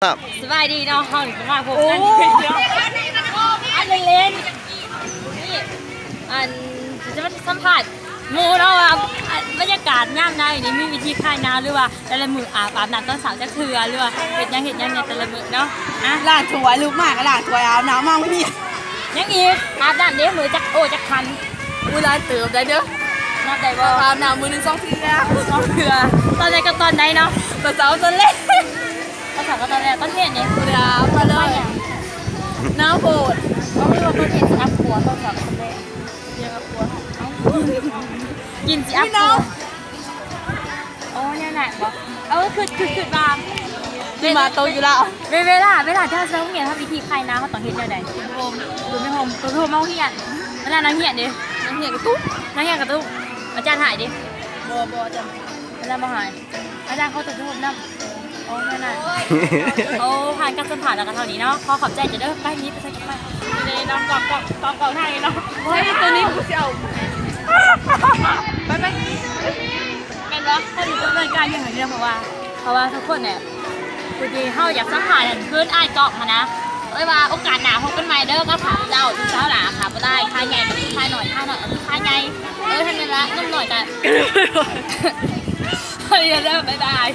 ครับสบายดีเนาะห้องมาพบกันเดียวอันเล่นนี่อันจะมาสัมผัสมูเนาะว่าบรรยากาศย่ามได้นี่มีวิธีคลายหนาวหรือว่าแต่ละมืออาบน้ำตอนสาวจะเคือหรือว่าเห็ดยังในแต่ละมือเนาะอ่ะ หลานถวยลูกมากหลานถวยเอาน้ำมาพี่ ยังอีกอาบน้ำเดี๋ยวมือจักโอ้จักคัน เวลาเติมได้เด้อ น้ำได้บ่ อาบน้ำมือหนึ่ง2 ทีแล้ว ต้องเคือตอนแรกก็ตอนไหนเนาะ ตอนเช้าตอนเล็ก ตอนสาวก็ตอนแรกตอนเที่ยงเนี่ย เดี๋ยวมาเลยน้ำโผด ก็ไม่รู้ว่าตอนเที่ยงจะอัพหัวตอนสาวตอนแรก เดี๋ยวหัว กินสิอัพหัวโอ้เนี่ยแหละบอกคือบ้าง ที่มาโตอยู่แล้ว เวลาที่เราเรียนทำวิธีคลายน้ำเขาต้องเห็นยังไงดูไม่โฮมดูเมาเฮียนเวลานั่งเฮียนดินั่งเฮียนกระตุ้นั่งเฮียนกระตุ้อาจารย์หายดิบ่จ้ะ อาจารย์มาหายอาจารย์เขาจะดูน้ำโอ้ไม่น่าโอ้ผ่านการสัมผัสแล้วกันเท่านี้เนาะขอบใจจะเด้อไปนี้ไปใส่กันไปเลยน้องกองทางนี้เนาะ เฮ้ยตัวนี้กูจะเอา ไปเป็นวะเขาอยู่ต้นรายการยังไงเนี่ยเพราะว่าทุกคนเนี่ยคือดีเขาอยากสัมผัสขึ้นอ้ายเกาะมานะว่าโอกาสหนาพบกันใหม่เด้อก็ถามเจ้าที่เจ้าหนาค่ะไม่ได้ค่าใหญ่กับค่าหน่อยค่าใหญ่ทำไมละนุ่มหน่อยกันเฮ้ยเด้อบ๊ายบาย